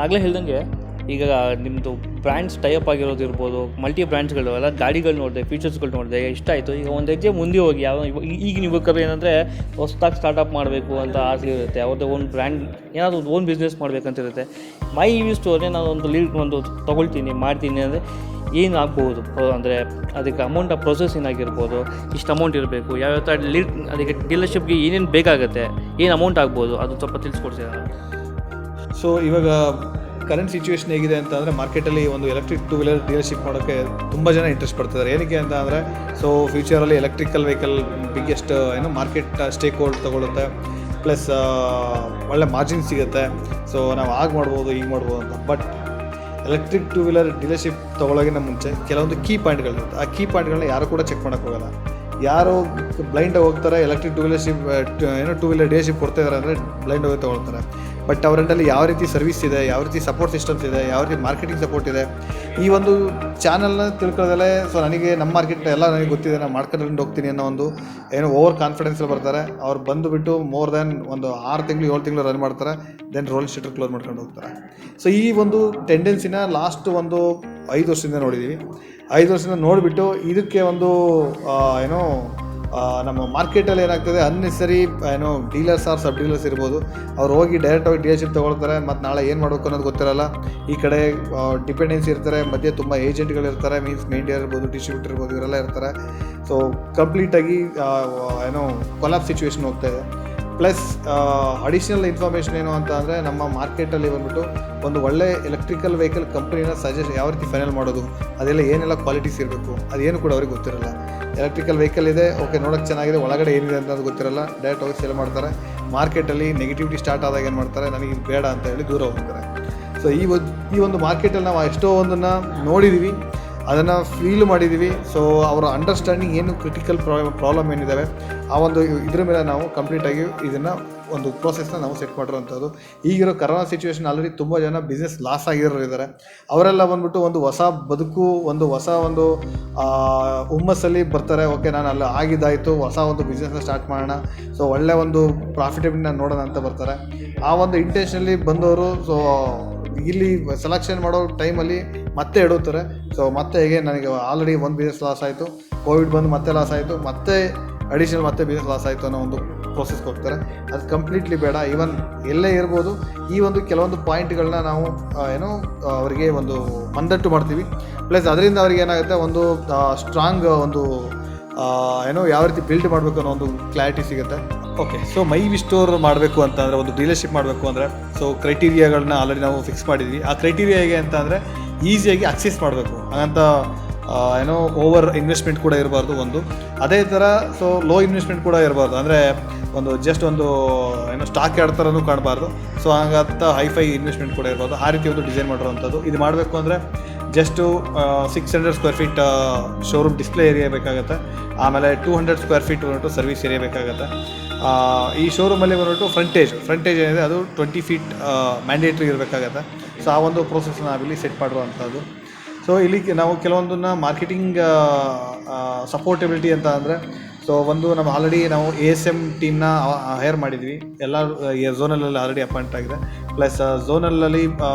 ಆಗಲೇ ಹೇಳ್ದಂಗೆ ಈಗ ನಿಮ್ಮದು ಬ್ರ್ಯಾಂಡ್ಸ್ ಟೈಅಪ್ ಆಗಿರೋದಿರ್ಬೋದು, ಮಲ್ಟಿ ಬ್ರ್ಯಾಂಡ್ಸ್ಗಳು ಎಲ್ಲ ಗಾಡಿಗಳು ನೋಡಿದೆ, ಫೀಚರ್ಸ್ಗಳು ನೋಡಿದೆ, ಇಷ್ಟ ಆಯಿತು. ಈಗ ಒಂದು ಹೆಜ್ಜೆ ಮುಂದೆ ಹೋಗಿ ಯಾವ ಈಗಿನ ಯುವಕರು ಏನಂದರೆ ಹೊಸ್ದಾಗಿ ಸ್ಟಾರ್ಟಪ್ ಮಾಡಬೇಕು ಅಂತ ಆಸೆ ಇರುತ್ತೆ. ಅವ್ರದ್ದು ಓನ್ ಬ್ರ್ಯಾಂಡ್ ಏನಾದರೂ ಒಂದು ಓನ್ ಬಿಸ್ನೆಸ್ ಮಾಡಬೇಕಂತಿರುತ್ತೆ. ಮೈ ಇವಿ ಸ್ಟೋರ್ನೇ ನಾನು ಒಂದು ತೊಗೊಳ್ತೀನಿ ಮಾಡ್ತೀನಿ ಅಂದರೆ ಏನು ಆಗ್ಬೋದು, ಅಂದರೆ ಅದಕ್ಕೆ ಅಮೌಂಟ್ ಪ್ರೊಸೆಸ್ ಏನಾಗಿರ್ಬೋದು, ಇಷ್ಟು ಅಮೌಂಟ್ ಇರಬೇಕು, ಯಾವ್ಯಾವ ಥರ ಅದಕ್ಕೆ ಡೀಲರ್ಶಿಪ್ಗೆ ಏನೇನು ಬೇಕಾಗುತ್ತೆ, ಏನು ಅಮೌಂಟ್ ಆಗ್ಬೋದು, ಅದು ಸ್ವಲ್ಪ ತಿಳಿಸ್ಕೊಡ್ತೀರಾ? ಸೊ ಇವಾಗ ಕರೆಂಟ್ ಸಿಚುವೇಶನ್ ಹೇಗಿದೆ ಅಂತ ಅಂದರೆ ಮಾರ್ಕೆಟಲ್ಲಿ ಒಂದು ಎಲೆಕ್ಟ್ರಿಕ್ ಟೂ ವೀಲರ್ ಡೀಲರ್ಶಿಪ್ ಮಾಡೋಕ್ಕೆ ತುಂಬ ಜನ ಇಂಟ್ರೆಸ್ಟ್ ಪಡ್ತಿದ್ದಾರೆ. ಏನಕ್ಕೆ ಅಂತ ಅಂದರೆ ಸೊ ಫ್ಯೂಚರಲ್ಲಿ electrical vehicle biggest market stake hold ತೊಗೊಳುತ್ತೆ, ಪ್ಲಸ್ ಒಳ್ಳೆ ಮಾರ್ಜಿನ್ ಸಿಗುತ್ತೆ. ಸೊ ನಾವು ಆಗ ಮಾಡ್ಬೋದು, ಈಗ ಮಾಡ್ಬೋದು ಅಂತ. But electric two wheeler dealership ತೊಗೊಳೋಗಿನ ಮುಂಚೆ ಕೆಲವೊಂದು ಕೀ ಪಾಯಿಂಟ್ಗಳಿರುತ್ತೆ. ಆ ಕೀ ಪಾಯಿಂಟ್ಗಳನ್ನ ಯಾರು ಕೂಡ ಚೆಕ್ ಮಾಡೋಕ್ಕೆ ಹೋಗಲ್ಲ. ಯಾರು ಬ್ಲೈಂಡಾಗಿ ಹೋಗ್ತಾರೆ, ಎಲೆಕ್ಟ್ರಿಕ್ ಟೂ ವೀಲರ್ ಡೀಲರ್ಶಿಪ್ ಕೊಡ್ತಾ ಇದ್ದಾರೆ ಅಂದರೆ ಬ್ಲೈಂಡ್ ಹೋಗಿ ತೊಗೊಳ್ತಾರೆ. ಬಟ್ ಅವರಲ್ಲಿ ಯಾವ ರೀತಿ ಸರ್ವಿಸ್ ಇದೆ, ಯಾವ ರೀತಿ ಸಪೋರ್ಟ್ ಸಿಸ್ಟಮ್ಸ್ ಇದೆ, ಯಾವ ರೀತಿ ಮಾರ್ಕೆಟಿಂಗ್ ಸಪೋರ್ಟ್ ಇದೆ, ಈ ಒಂದು ಚಾನಲ್ನ ತಿಳ್ಕೊಳ್ಳೋದಲ್ಲೇ ಸೊ ನನಗೆ ನಮ್ಮ ಮಾರ್ಕೆಟ್ ಎಲ್ಲ ನನಗೆ ಗೊತ್ತಿದೆ, ನಾನು ಮಾಡ್ಕೊಂಡು ಹೋಗ್ತೀನಿ ಅನ್ನೋ ಒಂದು ಓವರ್ ಕಾನ್ಫಿಡೆನ್ಸಲ್ಲಿ ಬರ್ತಾರೆ. ಅವ್ರು ಬಂದುಬಿಟ್ಟು ಮೋರ್ ದ್ಯಾನ್ ಒಂದು 6 ತಿಂಗಳು 7 ತಿಂಗಳು ರನ್ ಮಾಡ್ತಾರೆ, ದೆನ್ ರೋಲ್ ಶೀಟರ್ ಕ್ಲೋಸ್ ಮಾಡ್ಕೊಂಡು ಹೋಗ್ತಾರೆ. ಸೊ ಈ ಒಂದು ಟೆಂಡೆನ್ಸಿನ ಲಾಸ್ಟ್ ಒಂದು 5 ವರ್ಷದಿಂದ ನೋಡಿದ್ದೀವಿ. 5 ವರ್ಷದಿಂದ ನೋಡಿಬಿಟ್ಟು ಇದಕ್ಕೆ ಒಂದು ನಮ್ಮ ಮಾರ್ಕೆಟಲ್ಲಿ ಏನಾಗ್ತದೆ, ಅನ್ನೆಸರಿ ಡೀಲರ್ಸ್ ಆರ್ ಸಬ್ ಡೀಲರ್ಸ್ ಇರ್ಬೋದು, ಅವ್ರು ಹೋಗಿ ಡೈರೆಕ್ಟಾಗಿ ಡೀಲರ್ಶಿಪ್ ತೊಗೊಳ್ತಾರೆ. ಮತ್ತು ನಾಳೆ ಏನು ಮಾಡಬೇಕು ಅನ್ನೋದು ಗೊತ್ತಿರಲ್ಲ. ಈ ಕಡೆ ಡಿಪೆಂಡೆನ್ಸಿ ಇರ್ತಾರೆ, ಮಧ್ಯೆ ತುಂಬ ಏಜೆಂಟ್ಗಳಿರ್ತಾರೆ, ಮೀನ್ಸ್ ಮೇಂಟೇನರ್ ಇರ್ಬೋದು, ಡಿಸ್ಟ್ರಿಬ್ಯೂಟರ್ ಇರ್ಬೋದು, ಇವರೆಲ್ಲ ಇರ್ತಾರೆ. ಸೊ ಕಂಪ್ಲೀಟಾಗಿ ಕೊಲಾಪ್ಸ್ ಸಿಚುವೇಶನ್ ಹೋಗ್ತಾ ಇದೆ. ಪ್ಲಸ್ ಅಡಿಷ್ನಲ್ ಇನ್ಫಾರ್ಮೇಷನ್ ಏನು ಅಂತ ಅಂದರೆ ನಮ್ಮ ಮಾರ್ಕೆಟಲ್ಲಿ ಬಂದ್ಬಿಟ್ಟು ಒಂದು ಒಳ್ಳೆ ಎಲೆಕ್ಟ್ರಿಕಲ್ ವೆಹಿಕಲ್ ಕಂಪ್ನಿನ ಯಾವ ರೀತಿ ಫೈನಲ್ ಮಾಡೋದು, ಅದೆಲ್ಲ ಏನೆಲ್ಲ ಕ್ವಾಲಿಟೀಸ್ ಇರಬೇಕು, ಅದೇನು ಕೂಡ ಅವ್ರಿಗೆ ಗೊತ್ತಿರಲ್ಲ. ಎಲೆಕ್ಟ್ರಿಕಲ್ ವೆಹಿಕಲ್ ಇದೆ, ಓಕೆ ನೋಡೋಕ್ಕೆ ಚೆನ್ನಾಗಿದೆ, ಒಳಗಡೆ ಏನಿದೆ ಅನ್ನೋದು ಗೊತ್ತಿರಲ್ಲ, ಡೈರೆಕ್ಟ್ ಹೋಗಿ ಸೇಲ್ ಮಾಡ್ತಾರೆ. ಮಾರ್ಕೆಟಲ್ಲಿ ನೆಗೆಟಿವಿಟಿ ಸ್ಟಾರ್ಟ್ ಆದಾಗ ಏನು ಮಾಡ್ತಾರೆ, ನನಗೆ ಇದು ಬೇಡ ಅಂತ ಹೇಳಿ ದೂರ ಹೋಗ್ತಾರೆ. ಸೊ ಈ ಒಂದು ಮಾರ್ಕೆಟಲ್ಲಿ ನಾವು ಎಷ್ಟೋ ಒಂದನ್ನು ನೋಡಿದ್ದೀವಿ, ಅದನ್ನು ಫೀಲ್ ಮಾಡಿದ್ದೀವಿ. ಸೊ ಅವರ ಅಂಡರ್ಸ್ಟ್ಯಾಂಡಿಂಗ್ ಏನು ಕ್ರಿಟಿಕಲ್ ಪ್ರಾಬ್ಲಮ್ ಏನಿದ್ದಾವೆ ಆ ಒಂದು ಇದ್ರ ಮೇಲೆ ನಾವು ಕಂಪ್ಲೀಟಾಗಿ ಇದನ್ನು ಒಂದು ಪ್ರೋಸೆಸ್ನ ನಾವು ಸೆಟ್ ಮಾಡಿರೋವಂಥದ್ದು. ಈಗಿರೋ ಕರೋನಾ ಸಿಚುವೇಶನ್ ಆಲ್ರೆಡಿ ತುಂಬ ಜನ ಬಿಸ್ನೆಸ್ ಲಾಸ್ ಆಗಿರೋರು ಇದ್ದಾರೆ. ಅವರೆಲ್ಲ ಬಂದ್ಬಿಟ್ಟು ಒಂದು ಹೊಸ ಬದುಕು, ಒಂದು ಹೊಸ ಒಂದು ಹುಮ್ಮಸ್ಸಲ್ಲಿ ಬರ್ತಾರೆ. ಓಕೆ ನಾನು ಅಲ್ಲಿ ಆಗಿದ್ದಾಯಿತು, ಹೊಸ ಒಂದು ಬಿಸ್ನೆಸ್ನ ಸ್ಟಾರ್ಟ್ ಮಾಡೋಣ, ಸೊ ಒಳ್ಳೆ ಒಂದು ಪ್ರಾಫಿಟಬಿಲಿಟಿನ ನೋಡೋಣ ಅಂತ ಬರ್ತಾರೆ. ಆ ಒಂದು ಇಂಟೆನ್ಷನಲ್ಲಿ ಬಂದವರು ಸೊ ಇಲ್ಲಿ ಸೆಲೆಕ್ಷನ್ ಮಾಡೋ ಟೈಮಲ್ಲಿ ಮತ್ತೆ ಎಡುತ್ತಾರೆ. ಸೊ ಮತ್ತೆ ಹೇಗೆ ನನಗೆ ಆಲ್ರೆಡಿ ಒಂದು ಬಿಸ್ನೆಸ್ ಲಾಸ್ ಆಯಿತು, ಕೋವಿಡ್ ಬಂದು ಮತ್ತೆ ಲಾಸ್ ಆಯಿತು, ಮತ್ತೆ ಅಡಿಷನಲ್ ಮತ್ತೆ ಬಿಸ್ನೆಸ್ ಲಾಸ್ ಆಯಿತು ಅನ್ನೋ ಒಂದು ಪ್ರೋಸೆಸ್ಗೆ ಹೋಗ್ತಾರೆ. ಅದು ಕಂಪ್ಲೀಟ್ಲಿ ಬೇಡ. ಈವನ್ ಎಲ್ಲೇ ಇರ್ಬೋದು, ಈ ಒಂದು ಕೆಲವೊಂದು ಪಾಯಿಂಟ್ಗಳನ್ನ ನಾವು ಅವರಿಗೆ ಒಂದು ಮಂದಟ್ಟು ಮಾಡ್ತೀವಿ. ಪ್ಲಸ್ ಅದರಿಂದ ಅವ್ರಿಗೆ ಏನಾಗುತ್ತೆ, ಒಂದು ಸ್ಟ್ರಾಂಗ್ ಒಂದು ಯಾವ ರೀತಿ ಬಿಲ್ಡ್ ಮಾಡಬೇಕು ಅನ್ನೋ ಒಂದು ಕ್ಲಾರಿಟಿ ಸಿಗುತ್ತೆ. Okay, so my V store ಮಾಡಬೇಕು ಅಂತ ಅಂದರೆ, ಒಂದು ಡೀಲರ್ಶಿಪ್ ಮಾಡಬೇಕು ಅಂದರೆ ಸೊ ಕ್ರೈಟೀರಿಯಾಗಳನ್ನ ಆಲ್ರೆಡಿ ನಾವು ಫಿಕ್ಸ್ ಮಾಡಿದ್ವಿ. ಆ ಕ್ರೈಟೀರಿಯಾ ಹೇಗೆ ಅಂತ ಅಂದರೆ ಈಸಿಯಾಗಿ ಅಕ್ಸೆಸ್ ಮಾಡಬೇಕು, ಹಾಗಂತ ಓವರ್ ಇನ್ವೆಸ್ಟ್ಮೆಂಟ್ ಕೂಡ ಇರಬಾರ್ದು ಒಂದು. ಅದೇ ಥರ ಸೊ ಲೋ ಇನ್ವೆಸ್ಟ್ಮೆಂಟ್ ಕೂಡ ಇರಬಾರ್ದು, ಅಂದರೆ ಒಂದು ಜಸ್ಟ್ ಒಂದು ಸ್ಟಾಕ್ ಯಾರ್ಡ್ ಥರನೂ ಕಾಣಬಾರ್ದು. ಸೊ ಹಾಗಂತ ಹೈಫೈ ಇನ್ವೆಸ್ಟ್ಮೆಂಟ್ ಕೂಡ ಇರಬಾರ್ದು. ಆ ರೀತಿ ಒಂದು ಡಿಸೈನ್ ಮಾಡಿರೋವಂಥದ್ದು. ಇದು ಮಾಡಬೇಕು ಅಂದರೆ just 600 square feet showroom display area ಬೇಕಾಗುತ್ತೆ. ಆಮೇಲೆ 200 ಸ್ಕ್ವೇರ್ ಫೀಟ್ ಬಂದ್ಬಿಟ್ಟು ಸರ್ವಿಸ್ ಏರಿಯಾ ಬೇಕಾಗುತ್ತೆ. ಈ ಶೋರೂಮಲ್ಲಿ ಬಂದ್ಬಿಟ್ಟು ಫ್ರಂಟೇಜ್ ಏನಿದೆ ಅದು 20 ಫೀಟ್ ಮ್ಯಾಂಡೇಟ್ರಿ ಇರಬೇಕಾಗತ್ತೆ. ಸೊ ಆ ಒಂದು ಪ್ರೋಸೆಸ್ನ ನಾವಿಲ್ಲಿ ಸೆಟ್ ಮಾಡಿರುವಂಥದ್ದು. ಸೊ ಇಲ್ಲಿ ನಾವು ಕೆಲವೊಂದನ್ನು ಮಾರ್ಕೆಟಿಂಗ್ ಸಪೋರ್ಟಬಿಲಿಟಿ ಅಂತ ಅಂದರೆ, ಸೊ ಒಂದು ನಮ್ಮ ಆಲ್ರೆಡಿ ನಾವು ASM ಟೀಮ್ನ ಹೈರ್ ಮಾಡಿದ್ವಿ. ಎಲ್ಲ ಝೋನಲ್ಲಲ್ಲಿ ಆಲ್ರೆಡಿ ಅಪಾಯಿಂಟ್ ಆಗಿದೆ. ಪ್ಲಸ್ ಝೋನಲ್ಲಲ್ಲಿ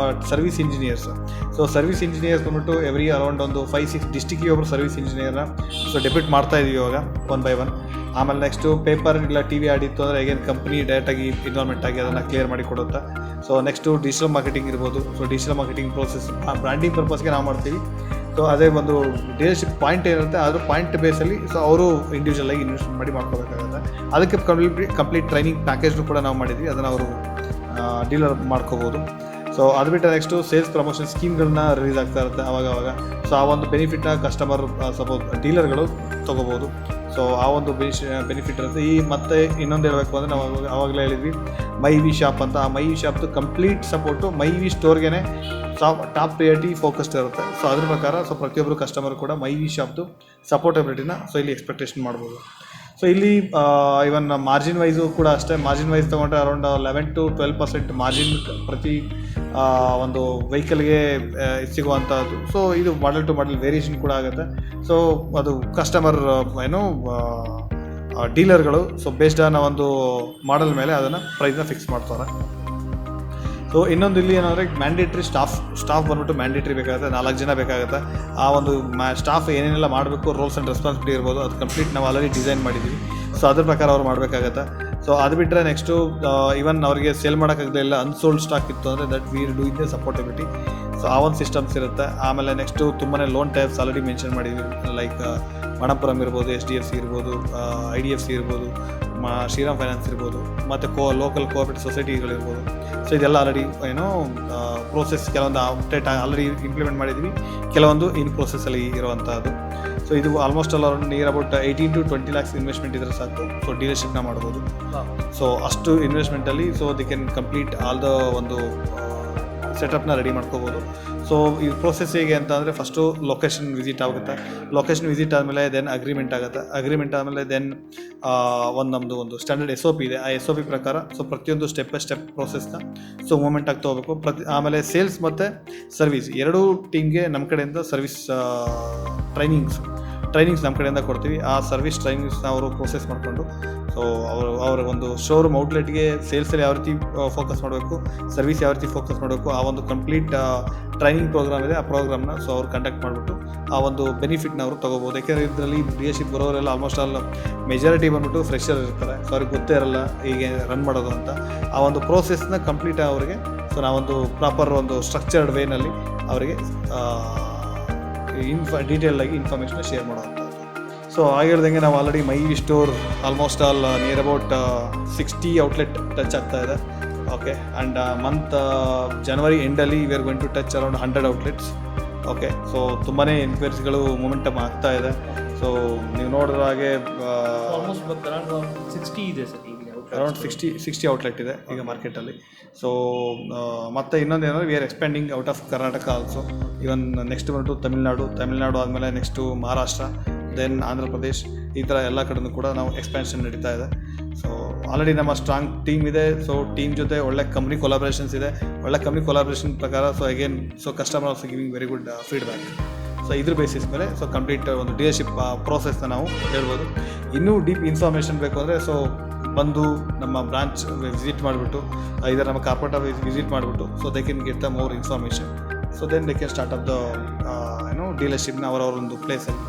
service engineers. So service engineers ಬಂದ್ಬಿಟ್ಟು ಎವ್ರಿ ಅರೌಂಡ್ ಒಂದು 5-6 ಡಿಸ್ಟಿಕ್ಕಿಗೆ ಒಬ್ಬರು ಸರ್ವಿಸ್ ಇಂಜಿನಿಯರ್ನ ಸೊ ಡೆಪ್ಯೂಟ್ ಮಾಡ್ತಾ ಇದೀವಿ ಇವಾಗ 1 by 1. ಆಮೇಲೆ ನೆಕ್ಸ್ಟು ಪೇಪರ್ ಇಲ್ಲ TV ಆಡಿತ್ತು ಅಂದರೆ ಹೇಗೇನು ಕಂಪ್ನಿ ಡೈರೆಕ್ಟಾಗಿ ಇನ್ವಾಲ್ವ್ಮೆಂಟ್ ಆಗಿ ಅದನ್ನು ಕ್ಲಿಯರ್ ಮಾಡಿ ಕೊಡುತ್ತೆ. ಸೊ ನೆಕ್ಸ್ಟು ಡಿಜಿಟಲ್ ಮಾರ್ಕೆಟಿಂಗ್ ಇರ್ಬೋದು. So digital marketing process branding ಪರ್ಪಸ್ಗೆ ನಾವು ಮಾಡ್ತೀವಿ. ಸೊ ಅದೇ ಒಂದು ಡೀಲರ್ಶಿಪ್ ಪಾಯಿಂಟ್ ಏನಿರುತ್ತೆ ಅದ್ರ ಪಾಯಿಂಟ್ ಬೇಸಲ್ಲಿ ಸೊ ಅವರು ಇಂಡಿವಿಜುವಲಾಗಿ ಇನ್ವೆಸ್ಟ್ಮೆಂಟ್ ಮಾಡಿ ಮಾಡ್ಕೋಬೇಕಾಗುತ್ತೆ. ಅದಕ್ಕೆ ಕಂಪ್ಲೀಟ್ ಟ್ರೈನಿಂಗ್ ಪ್ಯಾಕೇಜ್ನು ಕೂಡ ನಾವು ಮಾಡಿದ್ವಿ, ಅದನ್ನು ಅವರು ಡೀಲರ್ ಮಾಡ್ಕೋಬೋದು. ಸೊ ಅದು ಬಿಟ್ಟರೆ ನೆಕ್ಸ್ಟು ಸೇಲ್ಸ್ ಪ್ರಮೋಷನ್ ಸ್ಕೀಮ್ಗಳನ್ನ ರಿಲೀಸ್ ಆಗ್ತಾ ಇರುತ್ತೆ ಅವಾಗವಾಗ. ಸೊ ಆ ಒಂದು ಬೆನಿಫಿಟ್ನ ಕಸ್ಟಮರ್ ಸಪೋಸ್ ಡೀಲರ್ಗಳು ತೊಗೋಬೋದು. ಸೊ ಆ ಒಂದು ಬೆನಿಫಿಟ್ ಇರುತ್ತೆ. ಮತ್ತೆ ಇನ್ನೊಂದು ಹೇಳಬೇಕು ಅಂದರೆ ನಾವು ಆವಾಗಲೇ ಹೇಳಿದ್ವಿ ಮೈ ವಿ ಶಾಪ್ ಅಂತ. ಆ ಮೈ ವಿ ಶಾಪ್ದು ಕಂಪ್ಲೀಟ್ ಸಪೋರ್ಟು ಮೈ ವಿ ಸ್ಟೋರ್ಗೆ ಟಾಪ್ ಪ್ರಿಯಾರಿಟಿ ಫೋಕಸ್ಡ್ ಇರುತ್ತೆ. ಸೊ ಅದ್ರ ಪ್ರಕಾರ ಸೊ ಪ್ರತಿಯೊಬ್ಬರು ಕಸ್ಟಮರ್ ಕೂಡ ಮೈ ವಿ ಶಾಪ್ದು ಸಪೋರ್ಟಬಿಲಿಟಿನ ಸೊ ಇಲ್ಲಿ ಎಕ್ಸ್ಪೆಕ್ಟೇಷನ್ ಮಾಡ್ಬೋದು. ಸೊ ಇಲ್ಲಿ ಇವನ್ ಮಾರ್ಜಿನ್ ವೈಸು ಕೂಡ ಅಷ್ಟೇ. ಮಾರ್ಜಿನ್ ವೈಸ್ ತೊಗೊಂಡ್ರೆ ಅರೌಂಡ್ 11-12% ಮಾರ್ಜಿನ್ ಪ್ರತಿ ಒಂದು ವೆಹಿಕಲ್ಗೆ ಸಿಗುವಂಥದ್ದು. ಸೊ ಇದು ಮಾಡೆಲ್ ಟು ಮಾಡೆಲ್ ವೇರಿಯೇಷನ್ ಕೂಡ ಆಗುತ್ತೆ. ಸೊ ಅದು ಕಸ್ಟಮರ್ ಡೀಲರ್ಗಳು ಸೊ ಬೇಸ್ಡ್ ಆನ್ ಒಂದು ಮಾಡೆಲ್ ಮೇಲೆ ಅದನ್ನು ಪ್ರೈಸ್ನ ಫಿಕ್ಸ್ ಮಾಡ್ತಾರೆ. ಸೊ ಇನ್ನೊಂದು ಇಲ್ಲಿ ಏನಂದರೆ ಮ್ಯಾಂಡೇಟ್ರಿ ಸ್ಟಾಫ್ ಬಂದ್ಬಿಟ್ಟು ಮ್ಯಾಂಡೇಟ್ರಿ ಬೇಕಾಗುತ್ತೆ, 4 ಜನ ಬೇಕಾಗುತ್ತೆ. ಆ ಒಂದು ಸ್ಟಾಫ್ ಏನೇನೆಲ್ಲ ಮಾಡಬೇಕು, ರೋಲ್ಸ್ ಆ್ಯಂಡ್ ರೆಸ್ಪಾನ್ಸಿಬಿಲಿಟಿ ಇರ್ಬೋದು, ಅದು ಕಂಪ್ಲೀಟ್ ನಾವು ಆಲ್ರೆಡಿ ಡಿಸೈನ್ ಮಾಡಿದ್ದೀವಿ. ಸೊ ಅದ್ರ ಪ್ರಕಾರ ಅವ್ರು ಮಾಡಬೇಕಾಗತ್ತೆ. ಸೊ ಅದು ಬಿಟ್ಟರೆ ನೆಕ್ಸ್ಟು ಈವನ್ ಅವರಿಗೆ ಸೇಲ್ ಮಾಡೋಕ್ಕಾಗಲಿಲ್ಲ, ಅನ್ಸೋಲ್ಡ್ ಸ್ಟಾಕ್ ಇತ್ತು ಅಂದರೆ that we do in the supportability. So ಆ ಒಂದು ಸಿಸ್ಟಮ್ಸ್ ಇರುತ್ತೆ. ಆಮೇಲೆ ನೆಕ್ಸ್ಟು ತುಂಬಾ ಲೋನ್ ಟೈಪ್ಸ್ ಆಲ್ರೆಡಿ ಮೆನ್ಷನ್ ಮಾಡಿದ್ದೀವಿ. ಲೈಕ್ ಮಣಪ್ಪುರಂ ಇರ್ಬೋದು, HDFC ಇರ್ಬೋದು, IDFC ಇರ್ಬೋದು, ಶ್ರೀರಾಮ್ ಫೈನಾನ್ಸ್ ಇರ್ಬೋದು, ಮತ್ತು ಲೋಕಲ್ ಕೋಆಪರೇಟಿವ್ ಸೊಸೈಟಿಗಳಿರ್ಬೋದು. ಸೊ ಇದೆಲ್ಲ ಆಲ್ರೆಡಿ ಪ್ರೋಸೆಸ್ ಕೆಲವೊಂದು ಅಪ್ಡೇಟ್ ಆಲ್ರೆಡಿ ಇಂಪ್ಲಿಮೆಂಟ್ ಮಾಡಿದ್ದೀವಿ, ಕೆಲವೊಂದು ಇನ್ ಪ್ರೋಸೆಸ್ಸಲ್ಲಿ ಇರುವಂಥದ್ದು. ಸೊ ಇದು almost all around near about 18 to 20 lakhs investment ಇದ್ರೆ ಸಾಕು. ಸೊ ಡೀಲರ್ಶಿಪ್ನ ಮಾಡ್ಬೋದು. ಸೊ ಅಷ್ಟು ಇನ್ವೆಸ್ಟ್ಮೆಂಟಲ್ಲಿ so they can complete all the ಒಂದು ಸೆಟಪ್ನ ರೆಡಿ ಮಾಡ್ಕೋಬೋದು. ಸೊ ಈ ಪ್ರೋಸೆಸ್ ಹೇಗೆ ಅಂತ ಅಂದರೆ ಫಸ್ಟು ಲೊಕೇಶನ್ ವಿಸಿಟ್ ಆಗುತ್ತೆ. ಲೊಕೇಶನ್ ವಿಸಿಟ್ ಆದಮೇಲೆ ದೆನ್ ಅಗ್ರಿಮೆಂಟ್ ಆಗುತ್ತೆ. ಅಗ್ರಿಮೆಂಟ್ ಆದಮೇಲೆ ದೆನ್ ನಮ್ಮದು ಒಂದು ಸ್ಟ್ಯಾಂಡರ್ಡ್ SOP ಇದೆ. ಆ SOP ಪ್ರಕಾರ ಸೊ ಪ್ರತಿಯೊಂದು ಸ್ಟೆಪ್ ಬೈ ಸ್ಟೆಪ್ ಪ್ರೋಸೆಸ್ನ ಸೊ ಮೂಮೆಂಟ್ ಆಗ್ತಾ ಹೋಗಬೇಕು. ಆಮೇಲೆ ಸೇಲ್ಸ್ ಮತ್ತು ಸರ್ವಿಸ್ ಎರಡೂ ಟೀಮ್ಗೆ ನಮ್ಮ ಕಡೆಯಿಂದ ಸರ್ವಿಸ್ ಟ್ರೈನಿಂಗ್ಸ್ ನಮ್ಮ ಕಡೆಯಿಂದ ಕೊಡ್ತೀವಿ. ಆ ಸರ್ವಿಸ್ ಟ್ರೈನಿಂಗ್ಸ್ನ ಅವರು ಪ್ರೋಸೆಸ್ ಮಾಡಿಕೊಂಡು ಸೊ ಅವರ ಒಂದು ಶೋರೂಮ್ ಔಟ್ಲೆಟ್ಗೆ ಸೇಲ್ಸಲ್ಲಿ ಯಾವ ರೀತಿ ಫೋಕಸ್ ಮಾಡಬೇಕು, ಸರ್ವಿಸ್ ಯಾವ ರೀತಿ ಫೋಕಸ್ ಮಾಡಬೇಕು, ಆ ಒಂದು ಕಂಪ್ಲೀಟ್ ಟ್ರೈನಿಂಗ್ ಪ್ರೋಗ್ರಾಮ್ ಇದೆ. ಆ ಪ್ರೋಗ್ರಾಮ್ನ ಸೊ ಅವ್ರು ಕಂಡಕ್ಟ್ ಮಾಡಿಬಿಟ್ಟು ಆ ಒಂದು ಬೆನಿಫಿಟ್ನ ಅವರು ತೊಗೋಬೋದು. ಯಾಕೆಂದರೆ ಇದರಲ್ಲಿ ಡೀಲರ್ಶಿಪ್ ಬರೋರೆಲ್ಲ ಆಲ್ಮೋಸ್ಟ್ ಆಲ್ ಮೆಜಾರಿಟಿ ಬಂದ್ಬಿಟ್ಟು ಫ್ರೆಶರ್ ಇರ್ತಾರೆ. ಸೊ ಅವ್ರಿಗೆ ಗೊತ್ತೇ ಇರಲ್ಲ ಹೀಗೆ ರನ್ ಮಾಡೋದು ಅಂತ. ಆ ಒಂದು ಪ್ರೋಸೆಸ್ನ ಕಂಪ್ಲೀಟ್ ಅವರಿಗೆ ಸೊ ನಾವೊಂದು ಪ್ರಾಪರ್ ಒಂದು ಸ್ಟ್ರಕ್ಚರ್ಡ್ ವೇನಲ್ಲಿ ಅವರಿಗೆ ಡೀಟೇಲ್ ಆಗಿ ಇನ್ಫಾರ್ಮೇಷನ್ ಶೇರ್ ಮಾಡೋವಂಥದ್ದು. ಸೊ ಆಗಿರ್ದಂಗೆ ನಾವು already my store almost all near about 60 outlet touch ಆಗ್ತಾ ಇದೆ. ಓಕೆ, ಆ್ಯಂಡ್ ಮಂತ್ ಜನವರಿ ಎಂಡಲ್ಲಿ we are going to touch around 100 outlets. Okay, so ತುಂಬಾ ಎನ್ಕ್ವೈರೀಸ್ಗಳು ಮೊಮೆಂಟಮ್ ಆಗ್ತಾ ಇದೆ. ಸೊ ನೀವು ನೋಡಿದ್ರ ಹಾಗೆ ಆಲ್ಮೋಸ್ಟ್ ಅರೌಂಡ್ 60 ಇದೆ ಸರ್, ಅರೌಂಡ್ 60 ಔಟ್ಲೆಟ್ ಇದೆ ಈಗ ಮಾರ್ಕೆಟಲ್ಲಿ. ಸೊ ಮತ್ತು ಇನ್ನೊಂದು ಏನಂದರೆ we are expanding out of Karnataka also. Even next ಬಂದು ತಮಿಳ್ನಾಡು ಆದಮೇಲೆ ನೆಕ್ಸ್ಟು ಮಹಾರಾಷ್ಟ್ರ, ದೆನ್ ಆಂಧ್ರ ಪ್ರದೇಶ್, ಈ ಥರ ಎಲ್ಲ ಕಡೆಯೂ ಕೂಡ ನಾವು ಎಕ್ಸ್ಪ್ಯಾನ್ಷನ್ ನಡೀತಾ ಇದೆ. ಸೊ ಆಲ್ರೆಡಿ ನಮ್ಮ ಸ್ಟ್ರಾಂಗ್ ಟೀಮ್ ಇದೆ. ಸೊ ಟೀಮ್ ಜೊತೆ ಒಳ್ಳೆ ಕಂಪ್ನಿ ಕೊಲಾಬ್ರೇಷನ್ಸ್ ಇದೆ. ಒಳ್ಳೆ ಕಂಪ್ನಿ ಕೊಲಾಬ್ರೇಷನ್ ಪ್ರಕಾರ so again so customer also giving very good feedback. So ಇದ್ರ ಬೇಸಿಸ್ ಮೇಲೆ ಸೊ ಕಂಪ್ಲೀಟ್ ಒಂದು ಡೀಲರ್ಶಿಪ್ ಪ್ರೋಸೆಸ್ನ ನಾವು ಹೇಳ್ಬೋದು. ಇನ್ನೂ ಡೀಪ್ ಇನ್ಫಾರ್ಮೇಷನ್ ಬೇಕು ಅಂದರೆ ಸೊ ಬಂದು ನಮ್ಮ ಬ್ರಾಂಚ್ ವಿಸಿಟ್ ಮಾಡಿಬಿಟ್ಟು ಇದರ ನಮ್ಮ ಕಾರ್ಪೊರೇಟರ್ ವಿಸಿಟ್ ಮಾಡಿಬಿಟ್ಟು so they can get the more information. So then they can start up the ಡೀಲರ್ಶಿಪ್ನ ಅವರವರೊಂದು ಪ್ಲೇಸಲ್ಲಿ.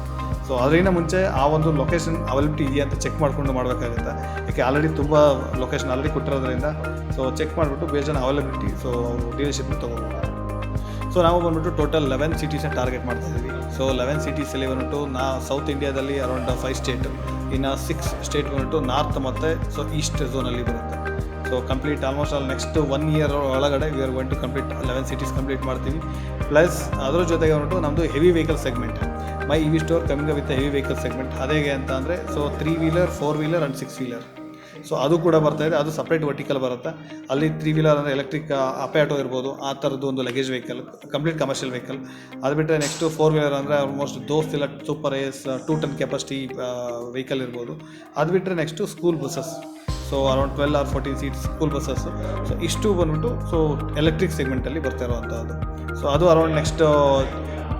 ಸೊ ಅದರಿಂದ ಮುಂಚೆ ಆ ಒಂದು ಲೊಕೇಶನ್ ಅವೈಲಬಿಲಿಟಿ ಇದೆಯಾ ಅಂತ ಚೆಕ್ ಮಾಡಿಕೊಂಡು ಮಾಡಬೇಕಾಗುತ್ತೆ. ಯಾಕೆ ಆಲ್ರೆಡಿ ತುಂಬ ಲೊಕೇಶನ್ ಆಲ್ರೆಡಿ ಕೊಟ್ಟಿರೋದ್ರಿಂದ ಸೊ ಚೆಕ್ ಮಾಡಿಬಿಟ್ಟು ಬೇಸ್ಡ್ ಆನ್ ಅವೈಲಬಿಲಿಟಿ ಸೊ ಅವರು ಡೀಲರ್ಶಿಪ್ನ ತೊಗೋಬೋದು. ಸೊ ನಾವು ಬಂದ್ಬಿಟ್ಟು ಟೋಟಲ್ 11 ಸಿಟೀಸ್ನ ಟಾರ್ಗೆಟ್ ಮಾಡ್ತಾ ಇದ್ದೀವಿ. ಸೊ 11 ಸಿಟೀಸಲ್ಲಿ ಬಂದ್ಬಿಟ್ಟು ಸೌತ್ ಇಂಡಿಯಾದಲ್ಲಿ ಅರೌಂಡ್ 5 ಸ್ಟೇಟ್, ಇನ್ನು 6 ಸ್ಟೇಟ್ ಬಂದ್ಬಿಟ್ಟು ನಾರ್ತ್ ಮತ್ತು ಸೊ ಈಸ್ಟ್ ಝೋನಲ್ಲಿ ಬರುತ್ತೆ. So complete almost all next 1 year ಒಳಗಡೆ we are going to complete 11 cities complete ಮಾಡ್ತೀವಿ. ಪ್ಲಸ್ ಅದ್ರ ಜೊತೆಗೆ ಬಂದ್ಬಿಟ್ಟು ನಮ್ಮದು heavy vehicle segment, my EV store coming with heavy vehicle segment. ಅದೇಗೆ ಅಂತ ಅಂದರೆ so 3 wheeler, 4 wheeler and 6 wheeler. So ಅದು ಕೂಡ ಬರ್ತಾಯಿದೆ. ಅದು ಸಪ್ರೇಟ್ ವರ್ಟಿಕಲ್ ಬರುತ್ತೆ. ಅಲ್ಲಿ 3 wheeler ಅಂದರೆ ಎಲೆಕ್ಟ್ರಿಕ್ ಅಪೆ ಆಟೋ ಇರ್ಬೋದು, ಆ ಥರದ್ದು ಒಂದು luggage vehicle, complete commercial vehicle. ಅದು ಬಿಟ್ಟರೆ ನೆಕ್ಸ್ಟು 4 wheeler ಅಂದರೆ ಆಲ್ಮೋಸ್ಟ್ ದೋಸ್ತ್ ಇಲ್ಲ ಸೂಪರ್ ಏಸ್ 2 ton ಕೆಪಾಸಿಟಿ ವೆಹಿಕಲ್ ಇರ್ಬೋದು. ಅದು ಬಿಟ್ಟರೆ next school buses, so around 12 or 14 seats school buses. So ಇಷ್ಟು ಬಂದ್ಬಿಟ್ಟು ಸೊ ಎಲೆಕ್ಟ್ರಿಕ್ ಸೆಗ್ಮೆಂಟಲ್ಲಿ ಬರ್ತಾ ಇರುವಂಥದ್ದು. ಸೊ ಅದು ಅರೌಂಡ್ ನೆಕ್ಸ್ಟ್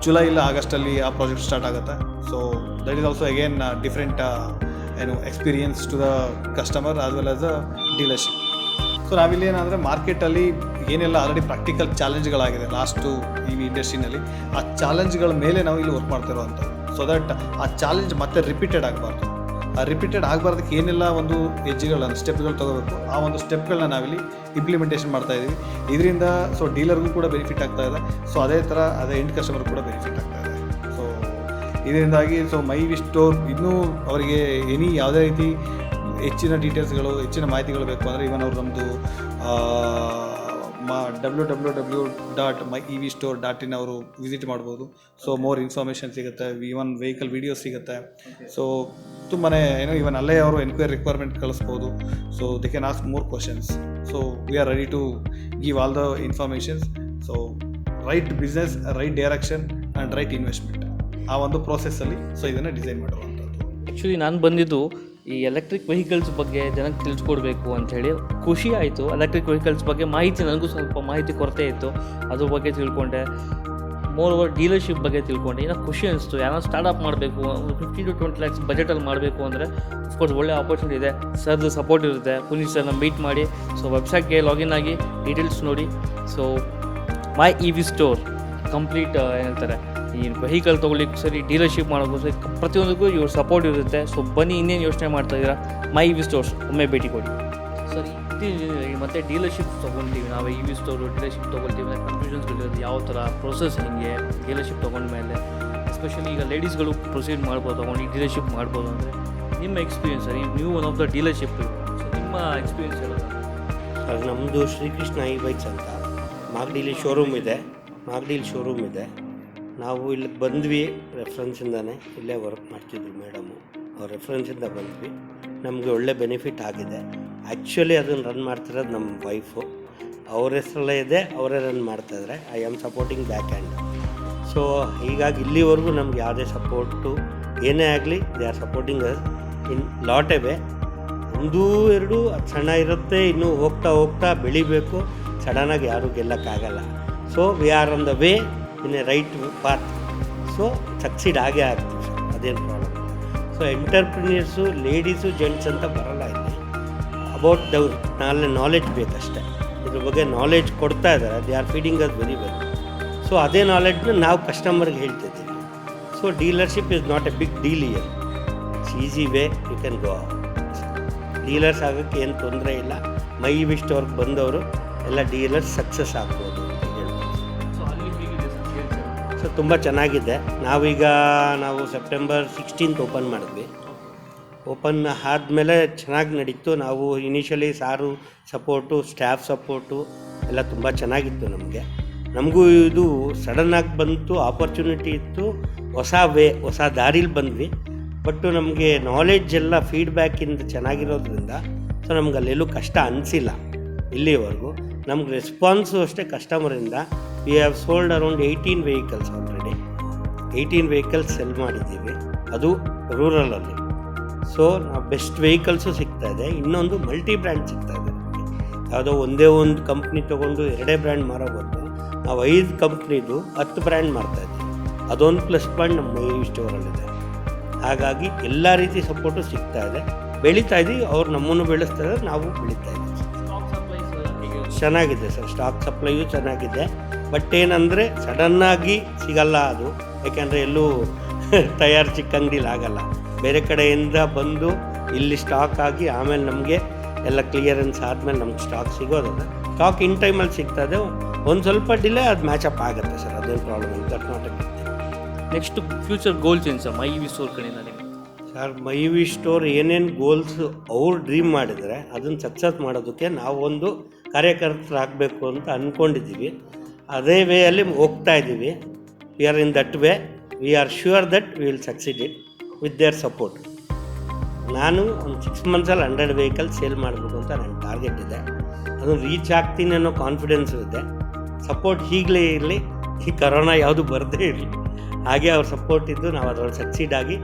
ಜುಲೈ ಇಲ್ಲ ಆಗಸ್ಟಲ್ಲಿ ಆ ಪ್ರಾಜೆಕ್ಟ್ ಸ್ಟಾರ್ಟ್ ಆಗುತ್ತೆ. So that is also again different experience to the customer as well as the dealership. So ನಾವಿಲ್ಲಿ ಏನಂದರೆ ಮಾರ್ಕೆಟಲ್ಲಿ ಏನೆಲ್ಲ ಆಲ್ರೆಡಿ ಪ್ರಾಕ್ಟಿಕಲ್ ಚಾಲೆಂಜ್ಗಳಾಗಿದೆ ಲಾಸ್ಟು ಈ ಇಂಡಸ್ಟ್ರಿನಲ್ಲಿ, ಆ ಚಾಲೆಂಜ್ಗಳ ಮೇಲೆ ನಾವು ಇಲ್ಲಿ ವರ್ಕ್ ಮಾಡ್ತಾ ಇರುವಂಥದ್ದು. ಸೊ ದಟ್ ಆ ಚಾಲೆಂಜ್ ಮತ್ತೆ ರಿಪೀಟೆಡ್ ಆಗಬಾರ್ದು. ಆ ರಿಪೀಟೆಡ್ ಆಗಬಾರ್ದಕ್ಕೆ ಏನೆಲ್ಲ ಒಂದು ಹೆಜ್ಜೆಗಳನ್ನು ಸ್ಟೆಪ್ಗಳು ತೊಗೋಬೇಕು, ಆ ಒಂದು ಸ್ಟೆಪ್ಗಳನ್ನ ನಾವಿಲ್ಲಿ ಇಂಪ್ಲಿಮೆಂಟೇಷನ್ ಮಾಡ್ತಾಯಿದ್ದೀವಿ. ಇದರಿಂದ ಸೊ ಡೀಲರ್ಗೂ ಕೂಡ ಬೆನಿಫಿಟ್ ಆಗ್ತಾ ಇದೆ. ಸೊ ಅದೇ ಥರ ಅದೇ ಎಂಡ್ ಕಸ್ಟಮರ್ ಕೂಡ ಬೆನಿಫಿಟ್ ಆಗ್ತಾ ಇದೆ. ಸೊ ಇದರಿಂದಾಗಿ ಸೊ ಮೈ ಸ್ಟೋರ್ ಇನ್ನೂ ಅವರಿಗೆ ಯಾವುದೇ ರೀತಿ ಹೆಚ್ಚಿನ ಡೀಟೇಲ್ಸ್ಗಳು, ಹೆಚ್ಚಿನ ಮಾಹಿತಿಗಳು ಬೇಕು ಅಂದರೆ ಇವನ್ ಅವರು ನಮ್ಮದು www.myevstore.in ಅವರು ವಿಸಿಟ್ ಮಾಡ್ಬೋದು. ಸೊ ಮೋರ್ ಇನ್ಫಾರ್ಮೇಷನ್ ಸಿಗುತ್ತೆ, ಇವನ್ ವೆಹಿಕಲ್ ವೀಡಿಯೋಸ್ ಸಿಗುತ್ತೆ. ಸೊ ತುಂಬಾ ಇವನ್ ಅಲ್ಲೇ ಅವರು ಎನ್ಕ್ವೈರಿ ರಿಕ್ವೈರ್ಮೆಂಟ್ ಕಳಿಸ್ಬೋದು. So they can ask more questions. So we are ready to give all the informations. So right business, right direction and right investment, ಆ ಒಂದು ಪ್ರೋಸೆಸ್ಸಲ್ಲಿ so ಇದನ್ನು design ಮಾಡುವಂಥದ್ದು. ಆ್ಯಕ್ಚುಲಿ ನಾನು ಬಂದಿದ್ದು ಈ ಎಲೆಕ್ಟ್ರಿಕ್ ವೆಹಿಕಲ್ಸ್ ಬಗ್ಗೆ ಜನಕ್ಕೆ ತಿಳಿಸ್ಕೊಡ್ಬೇಕು ಅಂಥೇಳಿ ಖುಷಿ ಆಯಿತು. ಎಲೆಕ್ಟ್ರಿಕ್ ವೆಹಿಕಲ್ಸ್ ಬಗ್ಗೆ ಮಾಹಿತಿ, ನನಗೂ ಸ್ವಲ್ಪ ಮಾಹಿತಿ ಕೊರತೆ ಇತ್ತು, ಅದ್ರ ಬಗ್ಗೆ ತಿಳ್ಕೊಂಡೆ. ಮೋರ್ ಓವರ್ ಡೀಲರ್ಶಿಪ್ ಬಗ್ಗೆ ತಿಳ್ಕೊಂಡು ಏನೋ ಖುಷಿ ಅನಿಸ್ತು. ಯಾರೋ ಸ್ಟಾರ್ಟಪ್ ಮಾಡಬೇಕು, 15 to 20 lakhs ಬಜೆಟಲ್ಲಿ ಮಾಡಬೇಕು ಅಂದರೆ ಅಫ್ಕೋರ್ಸ್ ಒಳ್ಳೆ ಆಪರ್ಚುನಿಟಿ ಇದೆ. ಸರ್ದು ಸಪೋರ್ಟ್ ಇರುತ್ತೆ. ಪುನೀತ್ ಸರ್ನ ಮೀಟ್ ಮಾಡಿ, ಸೊ ವೆಬ್ಸೈಟ್ಗೆ ಲಾಗಿನ್ ಆಗಿ ಡೀಟೇಲ್ಸ್ ನೋಡಿ. So my E V store complete ಏನಂತಾರೆ, ಈ ವೆಹಿಕಲ್ ತೊಗೊಳ್ಳಿಕ್ಕೆ ಸರಿ, ಡೀಲರ್ಶಿಪ್ ಮಾಡೋಕ್ಕೂ ಸರಿ, ಪ್ರತಿಯೊಂದಕ್ಕೂ ಇವ್ರ ಸಪೋರ್ಟ್ ಇರುತ್ತೆ. ಸೊ ಬನ್ನಿ, ಇನ್ನೇನು ಯೋಚನೆ ಮಾಡ್ತಾಯಿದ್ದೀರಾ, ಮೈ ಇ ವಿ ಸ್ಟೋರ್ಸ್ ಒಮ್ಮೆ ಭೇಟಿ ಕೊಡಿ. ಸರ್ ಮತ್ತು ಡೀಲರ್ಶಿಪ್ ತೊಗೊಳ್ತೀವಿ ನಾವು, ಇ ವಿ ಸ್ಟೋರು ಡೀಲರ್ಶಿಪ್ ತೊಗೊಳ್ತೀವಿ ಅಂದರೆ ಕನ್ಫ್ಯೂಷನ್ಸ್ಗಳಿರುತ್ತೆ. ಯಾವ ಥರ ಪ್ರೊಸೆಸ್ ಹೆಂಗೆ ಡೀಲರ್ಶಿಪ್ ತೊಗೊಂಡ್ಮೇಲೆ, ಎಸ್ಪೆಷಲಿ ಈಗ ಲೇಡೀಸ್ಗಳು ಪ್ರೊಸೀಡ್ ಮಾಡ್ಬೋದು, ತೊಗೊಂಡು ಈ ಡೀಲರ್ಶಿಪ್ ಮಾಡ್ಬೋದು ಅಂದರೆ ನಿಮ್ಮ ಎಕ್ಸ್ಪೀರಿಯನ್ಸ್ ಸರ್. ನೀವು one of the dealership, so ನಿಮ್ಮ ಎಕ್ಸ್ಪೀರಿಯನ್ಸ್ ಹೇಳೋದು. ಸರ್ ನಮ್ಮದು ಶ್ರೀಕೃಷ್ಣ ಇ ಬೈಕ್ಸ್ ಅಂತ ಮಾಗಡಿಲಿ ಶೋರೂಮ್ ಇದೆ. ನಾವು ಇಲ್ಲಿಗೆ ಬಂದ್ವಿ ರೆಫ್ರೆನ್ಸಿಂದನೇ, ಇಲ್ಲೇ ವರ್ಕ್ ಮಾಡ್ತಿದ್ರು ಮೇಡಮು, ಅವ್ರ ರೆಫ್ರೆನ್ಸಿಂದ ಬಂದ್ವಿ. ನಮಗೆ ಒಳ್ಳೆ ಬೆನಿಫಿಟ್ ಆಗಿದೆ. ಆ್ಯಕ್ಚುಲಿ ಅದನ್ನು ರನ್ ಮಾಡ್ತಿರೋದು ನಮ್ಮ ವೈಫು, ಅವ್ರ ಹೆಸರಲ್ಲೇ ಇದೆ, ಅವರೇ ರನ್ ಮಾಡ್ತಾಯಿದ್ದಾರೆ. I am supporting back hand. So ಹೀಗಾಗಿ ಇಲ್ಲಿವರೆಗೂ ನಮ್ಗೆ ಯಾವುದೇ ಸಪೋರ್ಟು ಏನೇ ಆಗಲಿ, they are supporting us in lot a way. 1-2 ಸಣ್ಣ ಇರುತ್ತೆ, ಇನ್ನೂ ಹೋಗ್ತಾ ಬೆಳಿಬೇಕು. ಸಡನ್ನಾಗಿ ಯಾರೂ ಗೆಲ್ಲಕ್ಕಾಗಲ್ಲ. So we are on the way in a right path. So succeed ಆಗೇ ಆಗ್ತೀವಿ ಸರ್, ಅದೇನು problem. So entrepreneurs ladies gents ಅಂತ ಬರೋಲ್ಲ ಇಲ್ಲಿ. ಅಬೌಟ್ ದ ನಾಲೆಡ್ಜ್ ಬೇಕಷ್ಟೇ. ಇದ್ರ ಬಗ್ಗೆ ನಾಲೆಡ್ಜ್ ಕೊಡ್ತಾ ಇದ್ದಾರೆ. They are feeding us very well. So ಅದೇ ನಾಲೆಡ್ಜನ್ನ ನಾವು ಕಸ್ಟಮರ್ಗೆ ಹೇಳ್ತಿದ್ದೀವಿ. So dealership is not a big deal here. It's easy way, you can go. Dealers ಆಗೋಕ್ಕೆ ಏನು ತೊಂದರೆ ಇಲ್ಲ. ಮೈ ವಿ ಸ್ಟೋರ್ಗೆ ಬಂದವರು ಎಲ್ಲ ಡೀಲರ್ಸ್ ಸಕ್ಸಸ್ ಆಗ್ಬೋದು ಅಂತ ಹೇಳ್ಬೋದು. ಸೊ ಅಲ್ಲಿ ಹೇಗಿದೆ ಸರ್? ಸೊ ತುಂಬ ಚೆನ್ನಾಗಿದೆ. ನಾವು ಸೆಪ್ಟೆಂಬರ್ 16th ಓಪನ್ ಮಾಡಿದ್ವಿ. ಓಪನ್ ಆದಮೇಲೆ ಚೆನ್ನಾಗಿ ನಡೀತು. ನಾವು ಇನಿಷಿಯಲಿ ಸಾರು ಸಪೋರ್ಟು, ಸ್ಟಾಫ್ ಸಪೋರ್ಟು ಎಲ್ಲ ತುಂಬ ಚೆನ್ನಾಗಿತ್ತು ನಮಗೆ. ನಮಗೂ ಇದು ಸಡನ್ನಾಗಿ ಬಂತು, ಆಪರ್ಚುನಿಟಿ ಇತ್ತು, ಹೊಸ ದಾರಿಲಿ ಬಂದ್ವಿ. ಬಟ್ಟು ನಮಗೆ ನಾಲೆಡ್ಜ್ ಎಲ್ಲ ಫೀಡ್ಬ್ಯಾಕಿಂದ ಚೆನ್ನಾಗಿರೋದ್ರಿಂದ ಸೊ ನಮ್ಗೆ ಅಲ್ಲೆಲ್ಲೂ ಕಷ್ಟ ಅನಿಸಿಲ್ಲ ಇಲ್ಲಿವರೆಗೂ. ನಮ್ಗೆ ರೆಸ್ಪಾನ್ಸು ಅಷ್ಟೇ ಕಸ್ಟಮರಿಂದ. We have sold around 18 vehicles already. 18 vehicles sell ಮಾಡಿದ್ದೀವಿ, ಅದು ರೂರಲಲ್ಲಿ. ಸೊ ನಾವು ಬೆಸ್ಟ್ ವೆಹಿಕಲ್ಸು ಸಿಗ್ತಾಯಿದೆ. ಇನ್ನೊಂದು ಮಲ್ಟಿ ಬ್ರ್ಯಾಂಡ್ ಸಿಗ್ತಾಯಿದೆ ನಮಗೆ. ಯಾವುದೋ ಒಂದೇ ಒಂದು ಕಂಪ್ನಿ ತೊಗೊಂಡು 2 ಬ್ರ್ಯಾಂಡ್ ಮಾರೋ ಬದಲು ನಾವು 5 ಕಂಪ್ನಿದು 10 ಬ್ರ್ಯಾಂಡ್ ಮಾಡ್ತಾಯಿದ್ದೀವಿ. ಅದೊಂದು ಪ್ಲಸ್ ಪಾಯಿಂಟ್ ನಮ್ಮ ಈ ಸ್ಟೋರಲ್ಲಿದೆ. ಹಾಗಾಗಿ ಎಲ್ಲ ರೀತಿ ಸಪೋರ್ಟು ಸಿಗ್ತಾ ಇದೆ. ಬೆಳೀತಾ ಇದ್ದೀವಿ, ಅವ್ರು ನಮ್ಮನ್ನು ಬೆಳೆಸ್ತಾ ಇದ್ದಾರೆ, ನಾವು ಬೆಳೀತಾ ಇದ್ದೀವಿ. ಚೆನ್ನಾಗಿದೆ ಸರ್, ಸ್ಟಾಕ್ ಸಪ್ಲೈಯು ಚೆನ್ನಾಗಿದೆ. ಬಟ್ ಏನಂದರೆ ಸಡನ್ನಾಗಿ ಸಿಗಲ್ಲ ಅದು. ಯಾಕೆಂದರೆ ಎಲ್ಲೂ ತಯಾರು ಚಿಕ್ಕ ಅಂಗಡಿಲಿ ಆಗಲ್ಲ. ಬೇರೆ ಕಡೆಯಿಂದ ಬಂದು ಇಲ್ಲಿ ಸ್ಟಾಕ್ ಆಗಿ ಆಮೇಲೆ ನಮಗೆ ಎಲ್ಲ ಕ್ಲಿಯರೆನ್ಸ್ ಆದಮೇಲೆ ನಮ್ಗೆ ಸ್ಟಾಕ್ ಸಿಗೋದಲ್ಲ. ಸ್ಟಾಕ್ ಇನ್ ಟೈಮಲ್ಲಿ ಸಿಗ್ತದೆ. ಒಂದು ಸ್ವಲ್ಪ ಡಿಲೇ ಅದು ಮ್ಯಾಚಪ್ ಆಗುತ್ತೆ ಸರ್, ಅದೇನು ಪ್ರಾಬ್ಲಮ್ ಇಲ್ಲ. That not a big thing. Next future goals ಏನು ಸರ್ ಮೈ ವಿ ಸ್ಟೋರ್ ಕಡೆಯಿಂದ ನಿಮಗೆ? ಸರ್ ಮೈ ವಿ ಸ್ಟೋರ್ ಏನೇನು ಗೋಲ್ಸ್ ಅವ್ರು ಡ್ರೀಮ್ ಮಾಡಿದರೆ ಅದನ್ನು ಸಕ್ಸಸ್ ಮಾಡೋದಕ್ಕೆ ನಾವೊಂದು ಕಾರ್ಯಕರ್ತರಾಗಬೇಕು ಅಂತ ಅಂದ್ಕೊಂಡಿದ್ದೀವಿ. ಅದೇ ವೇಯಲ್ಲಿ ಹೋಗ್ತಾ ಇದ್ದೀವಿ. We are in that way. We are sure that we will succeed it with their support. ನಾನು ಒಂದು 6 monthsಲ್ಲಿ 100 ವೆಹಿಕಲ್ ಸೇಲ್ ಮಾಡಬೇಕು ಅಂತ ನನ್ನ ಟಾರ್ಗೆಟ್ ಇದೆ. ಅದನ್ನು ರೀಚ್ ಆಗ್ತೀನಿ ಅನ್ನೋ ಕಾನ್ಫಿಡೆನ್ಸು ಇದೆ. ಸಪೋರ್ಟ್ ಹೀಗಲೇ ಇರಲಿ, ಈ ಕರೋನಾ ಯಾವುದು ಬರದೇ ಇರಲಿ, ಹಾಗೆ ಅವ್ರ ಸಪೋರ್ಟ್ ಇದ್ದು ನಾವು ಅದರಲ್ಲಿ ಸಕ್ಸೀಡ್ ಆಗಿ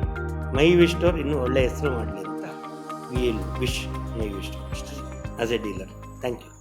ಮೈ ವಿ ಸ್ಟೋರ್ ಇನ್ನೂ ಒಳ್ಳೆಯ ಹೆಸರು ಮಾಡಲಿ ಅಂತ will wish my V store as a dealer. Thank you.